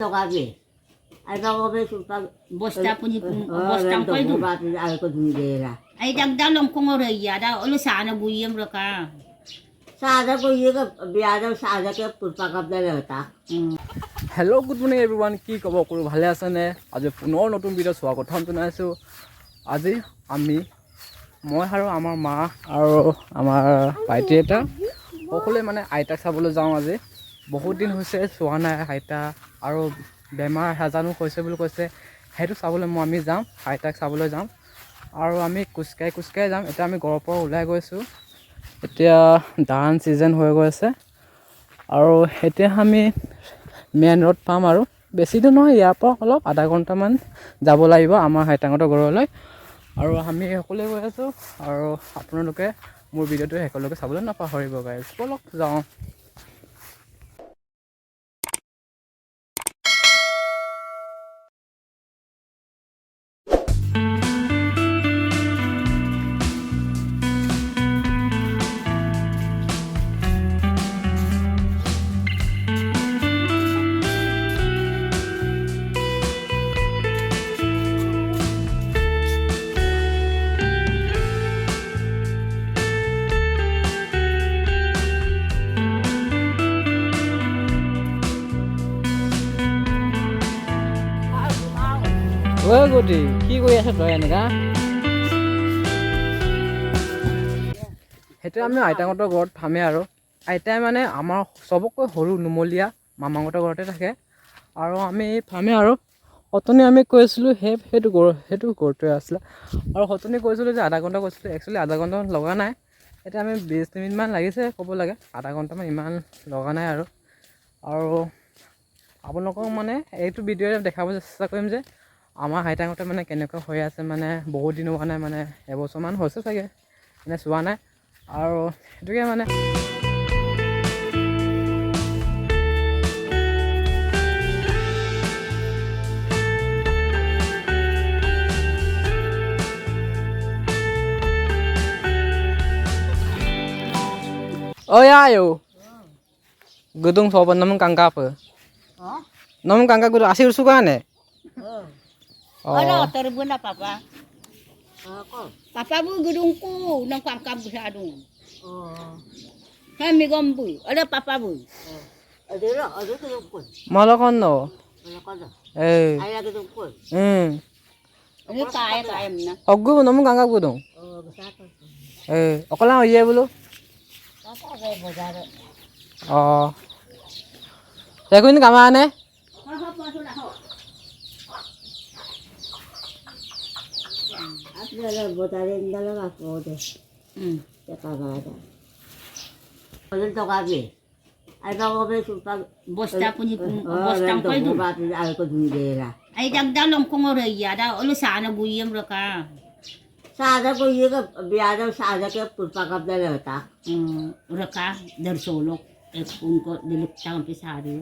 Tokabe. Ay bago ba supag Bosta po ni bostang ko ito. Ay ko dundera. Ay dagdalong kong oraya da ulo sana buyem raka. Sada ko yiga biada sada ke pulpakap dalata. Hello' good morning everyone কি ক'ব কৰোঁ ভালে আছেনে আজি পুনৰ নতুন video' স্বাগতম জনাইছোঁ আজি মই আৰু আমাৰ মা আৰু আমাৰ ভাইটি এটা সকলোৱে মানে আইতাক চাবলৈ যাওঁ আজি বহুত দিন হৈছে চোৱা নাই আইতা আৰু বেমাৰ হেজানো হৈছে বুলি কৈছে সেইটো চাবলৈ আমি যাম আইতাক চাবলৈ যাম আৰু আমি খোজকাঢ়ি যাম এতিয়া আমি ঘৰৰ পৰা ওলাই গৈছোঁ এতিয়া ধান ছিজন হৈ গৈছে আৰু এতিয়া আমি মেইন ৰোড পাম আৰু বেছি দূৰ নহয় ইয়াৰ পৰা অলপ আধা ঘণ্টামান যাব লাগিব আমাৰ আইতাহঁতৰ ঘৰলৈ আৰু আমি সকলোৱে গৈ আছোঁ আৰু আপোনালোকে মোৰ ভিডিঅ'টো সকলোকে চাবলৈ নাপাহৰিব গাইজ বলক যাওঁ ঐ গুটি কি কৰি আছে তই এনেকা সেইটো আমি আইতাহঁতৰ ঘৰত থামে আৰু আইতাই মানে আমাৰ চবতকৈ সৰু নুমলীয়া মামাহঁতৰ ঘৰতে থাকে আৰু আমি থামে আৰু অথনি আমি কৈছিলোঁ সেইটো ঘৰটোৱে আছিলে আৰু অথনি কৈছিলোঁ যে আধা ঘণ্টা কৈছিলোঁ একচুৱেলি আধা ঘণ্টামান লগা নাই এতিয়া আমি 20 মিনিটমান লাগিছে ক'ব লাগে আধা ঘণ্টামান ইমান লগা নাই আৰু আপোনালোকক মানে এইটো ভিডিঅ'তে দেখাব চেষ্টা কৰিম যে আমাৰ আইতাহঁতে মানে কেনেকুৱা হৈ আছে মানে বহুত দিন হোৱা নাই মানে এবছৰমান হৈছে চাগে মানে চোৱা নাই আৰু সেইটোকে মানে ayo gedung sopan namun kangka apa namun kangka gedung asir suka ne Ano terbun apa pa? Papa bu gedungku nang kangkap sadung. Kami gombu, ada papa bu. Ada kedukun. malah kan no Mana kada? eh Ay kedukun. Ini kaya mana? aku namun kangka gedung Besar. okola iya bulu Papa ay bazar. oh saya ini kamane Ada botarin dalam aku deh. Cakap ada. Kalau tokabe. Ay bago ba supag Bosta po ni bostang ko ito. Ay ko dundera. Ay dagdalong kong oraya da ulo sana buyem raka. Sada ko yiga biada sada ke pulpakap dalata. Raka darsolok. Kung ko dilutang pisari.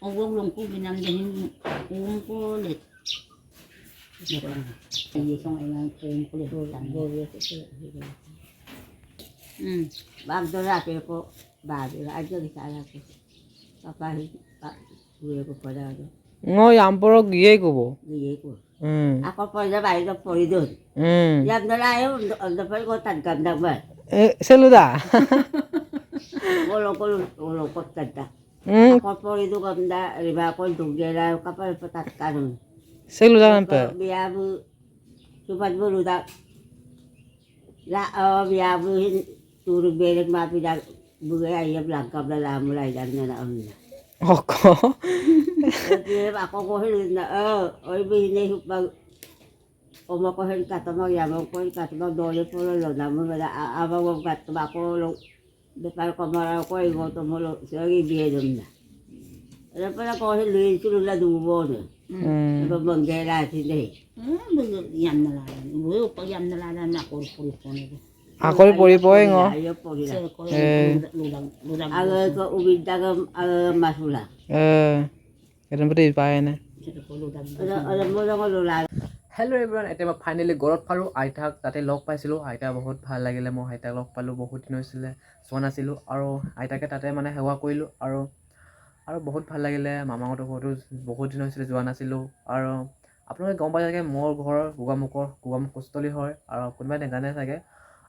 Ogong long ko binamdahin kung ko ulit. Isang ayang kung ko ulit. Bagdora ko bago aja di sana ko. Papa gue ko pada do. ngoy amporok giye kubo Diye ko. Ako pada bayi ko pori doon. Yang dalayo dapat ko tagkandak ba. seluda Wala ko tagda. Ako pori do kamda riba ko dugera kapal patat kanon. seluda nampe Biabu supat bulu da. La biabu turug belek mapidak bugay ayab langkap na lamulay dan na amna. oko Jadi ako ko hin na oy bihine pag ko hin katamag yamang ko katamag dole po lo namo wala abaw katamag ko lo de par ko mara ko igo to mo lo sagi biyedom na. Ala pala ko hin luin sulo la dubo no. Ko banggera sinde. Yan na lang. Uy, pag yan na lang na kurpuri ko nito. akol pori poe ngo Ayo pori la. Lulang. Aga ko ubinta ka masula. এটাৰ প্ৰতি পায় নে Alam mo lang ko lula. Hello' everyone এতিয়া মই finally ঘৰত পালোঁ আইতাক তাতে লগ পাইছিলোঁ আইতা বহুত ভাল লাগিলে মই আইতাক লগ পালোঁ বহুত দিন হৈছিলে চোৱা নাছিলোঁ আৰু আইতাকে তাতে মানে সেৱা কৰিলোঁ আৰু আৰু বহুত ভাল লাগিলে মামাহঁতৰ ঘৰতো বহুত দিন হৈছিলে যোৱা নাছিলোঁ। আৰু আপোনালোকে গম পাই চাগে মোৰ ঘৰ গোগামুখস্থলী হয় আৰু কোনোবাই নাজানে চাগে।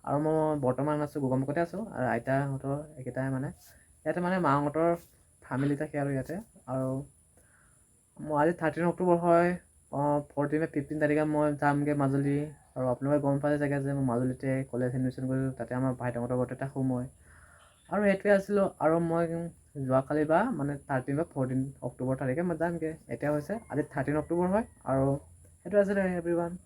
আৰু মই বৰ্তমান আছোঁ গোগামুখতে আছোঁ আৰু আইতাহঁতৰ একেইটাই মানে ইয়াতে মানে মাহঁতৰ ফেমিলি থাকে আৰু ইয়াতে। আৰু মই আজি 13 অক্টোবৰ হয়, 15 তাৰিখে মই যামগৈ মাজুলী। আৰু আপোনালোকে গম পাই চাগে যে মই মাজুলীতে কলেজ এডমিশ্যন কৰিলোঁ, তাতে আমাৰ ভাইটিহঁতৰ ঘৰতে থাকোঁ মই। আৰু এইটোৱে আছিলোঁ। আৰু মই যোৱাকালি বা মানে 13 বা 14 অক্টোবৰ তাৰিখে মই যামগৈ। এতিয়া হৈছে আজি 13 অক্টোবৰ হয় আৰু সেইটো আছিলে এভৰিৱান।